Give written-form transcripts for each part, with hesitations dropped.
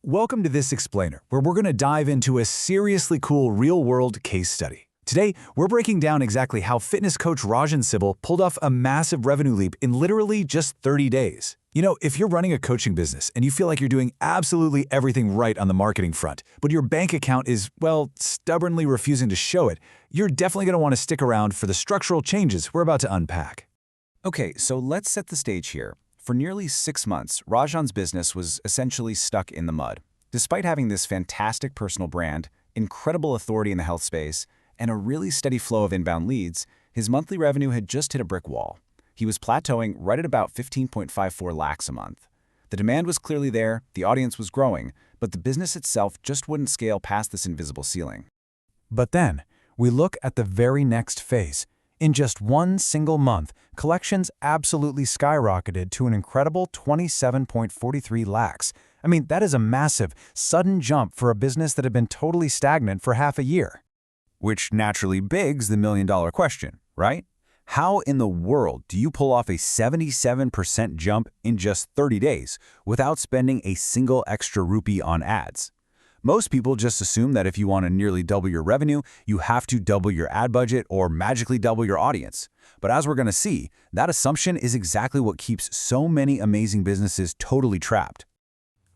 Welcome to this explainer, where we're going to dive into a seriously cool real-world case study. Today, we're breaking down exactly how fitness coach Rajan Sibal pulled off a massive revenue leap in literally just 30 days. You know, if you're running a coaching business and you feel like you're doing absolutely everything right on the marketing front, but your bank account is, well, stubbornly refusing to show it, you're definitely going to want to stick around for the structural changes we're about to unpack. Okay, so let's set the stage here. For nearly 6 months, Rajan's business was essentially stuck in the mud. Despite having this fantastic personal brand, incredible authority in the health space, and a really steady flow of inbound leads, his monthly revenue had just hit a brick wall. He was plateauing right at about 15.54 lakhs a month. The demand was clearly there, the audience was growing, but the business itself just wouldn't scale past this invisible ceiling. But then, we look at the very next phase. In just one single month, collections absolutely skyrocketed to an incredible 27.43 lakhs. I mean, that is a massive, sudden jump for a business that had been totally stagnant for half a year. Which naturally begs the million-dollar question, right? How in the world do you pull off a 77% jump in just 30 days without spending a single extra rupee on ads? Most people just assume that if you want to nearly double your revenue, you have to double your ad budget or magically double your audience. But as we're going to see, that assumption is exactly what keeps so many amazing businesses totally trapped.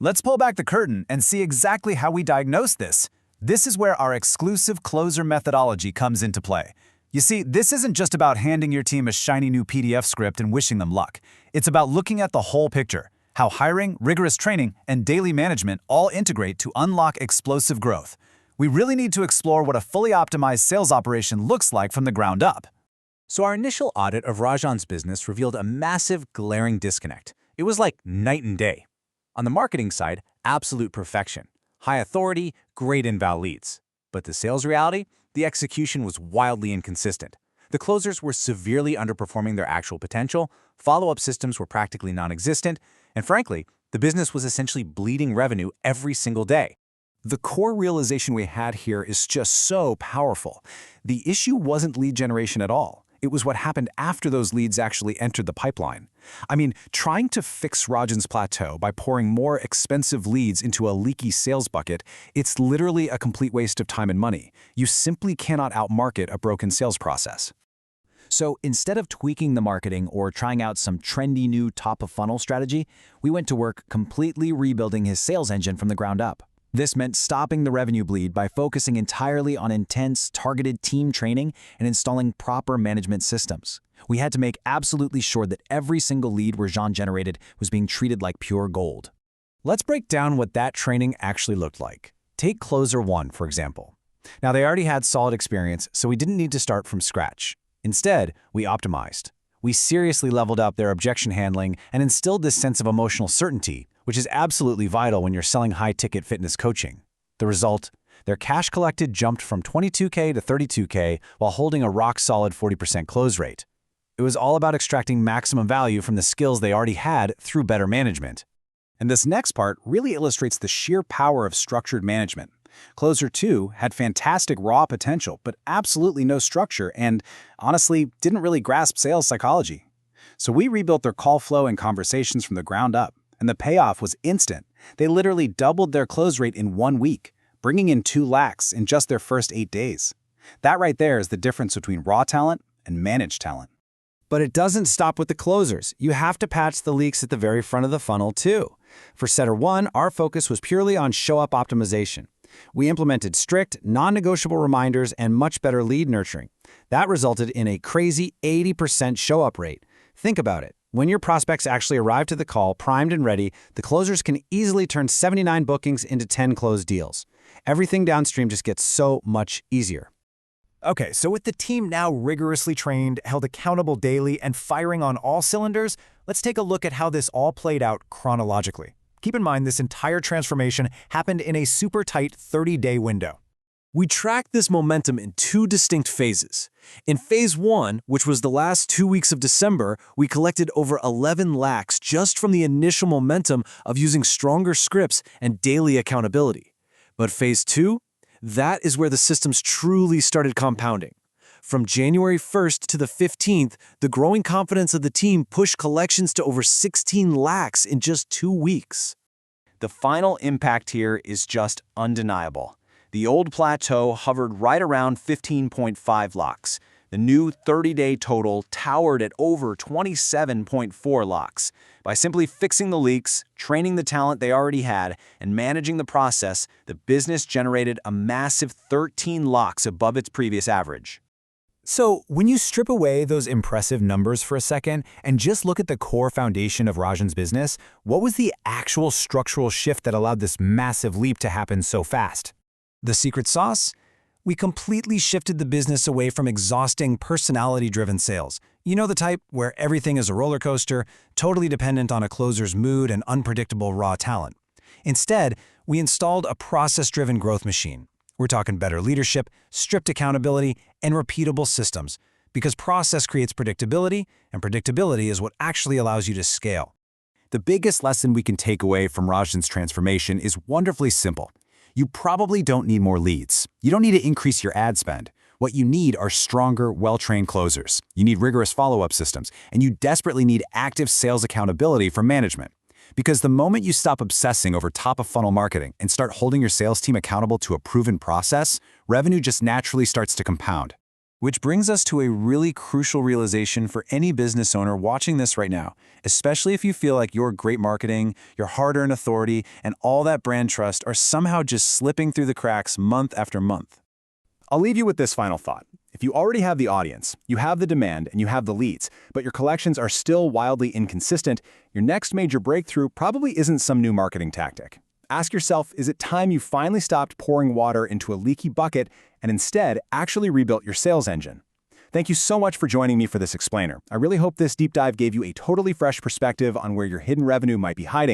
Let's pull back the curtain and see exactly how we diagnose this. This is where our exclusive closer methodology comes into play. You see, this isn't just about handing your team a shiny new PDF script and wishing them luck. It's about looking at the whole picture. How hiring, rigorous training, and daily management all integrate to unlock explosive growth. We really need to explore what a fully optimized sales operation looks like from the ground up. So our initial audit of Rajan's business revealed a massive, glaring disconnect. It was like night and day. On the marketing side, absolute perfection. High authority, great inbound leads. But the sales reality? The execution was wildly inconsistent. The closers were severely underperforming their actual potential, follow-up systems were practically non-existent, and frankly, the business was essentially bleeding revenue every single day. The core realization we had here is just so powerful. The issue wasn't lead generation at all. It was what happened after those leads actually entered the pipeline. I mean, trying to fix Rajan's plateau by pouring more expensive leads into a leaky sales bucket, it's literally a complete waste of time and money. You simply cannot outmarket a broken sales process. So instead of tweaking the marketing or trying out some trendy new top-of-funnel strategy, we went to work completely rebuilding his sales engine from the ground up. This meant stopping the revenue bleed by focusing entirely on intense, targeted team training and installing proper management systems. We had to make absolutely sure that every single lead Rajan generated was being treated like pure gold. Let's break down what that training actually looked like. Take Closer 1, for example. Now, they already had solid experience, so we didn't need to start from scratch. Instead, we optimized. We seriously leveled up their objection handling and instilled this sense of emotional certainty, which is absolutely vital when you're selling high-ticket fitness coaching. The result? Their cash collected jumped from $22K to $32K while holding a rock-solid 40% close rate. It was all about extracting maximum value from the skills they already had through better management. And this next part really illustrates the sheer power of structured management. Closer 2 had fantastic raw potential, but absolutely no structure and, honestly, didn't really grasp sales psychology. So we rebuilt their call flow and conversations from the ground up, and the payoff was instant. They literally doubled their close rate in 1 week, bringing in 2 lakhs in just their first 8 days. That right there is the difference between raw talent and managed talent. But it doesn't stop with the closers. You have to patch the leaks at the very front of the funnel too. For Setter 1, our focus was purely on show-up optimization. We implemented strict, non-negotiable reminders and much better lead nurturing. That resulted in a crazy 80% show-up rate. Think about it. When your prospects actually arrive to the call primed and ready, the closers can easily turn 79 bookings into 10 closed deals. Everything downstream just gets so much easier. Okay, so with the team now rigorously trained, held accountable daily, and firing on all cylinders, let's take a look at how this all played out chronologically. Keep in mind, this entire transformation happened in a super tight 30-day window. We tracked this momentum in 2 distinct phases. In phase 1, which was the last 2 weeks of December, we collected over 11 lakhs just from the initial momentum of using stronger scripts and daily accountability. But phase 2? That is where the systems truly started compounding. From January 1st to the 15th, the growing confidence of the team pushed collections to over 16 lakhs in just 2 weeks. The final impact here is just undeniable. The old plateau hovered right around 15.5 lakhs. The new 30-day total towered at over 27.4 lakhs. By simply fixing the leaks, training the talent they already had, and managing the process, the business generated a massive 13 lakhs above its previous average. So, when you strip away those impressive numbers for a second and just look at the core foundation of Rajan's business, what was the actual structural shift that allowed this massive leap to happen so fast? The secret sauce? We completely shifted the business away from exhausting, personality-driven sales. You know the type where everything is a roller coaster, totally dependent on a closer's mood and unpredictable raw talent. Instead, we installed a process-driven growth machine. We're talking better leadership, strict accountability, and repeatable systems, because process creates predictability, and predictability is what actually allows you to scale. The biggest lesson we can take away from Rajan's transformation is wonderfully simple. You probably don't need more leads. You don't need to increase your ad spend. What you need are stronger, well-trained closers. You need rigorous follow-up systems, and you desperately need active sales accountability from management. Because the moment you stop obsessing over top-of-funnel marketing and start holding your sales team accountable to a proven process, revenue just naturally starts to compound. Which brings us to a really crucial realization for any business owner watching this right now, especially if you feel like your great marketing, your hard-earned authority, and all that brand trust are somehow just slipping through the cracks month after month. I'll leave you with this final thought. If you already have the audience, you have the demand, and you have the leads, but your collections are still wildly inconsistent, your next major breakthrough probably isn't some new marketing tactic. Ask yourself, is it time you finally stopped pouring water into a leaky bucket and instead actually rebuilt your sales engine? Thank you so much for joining me for this explainer. I really hope this deep dive gave you a totally fresh perspective on where your hidden revenue might be hiding.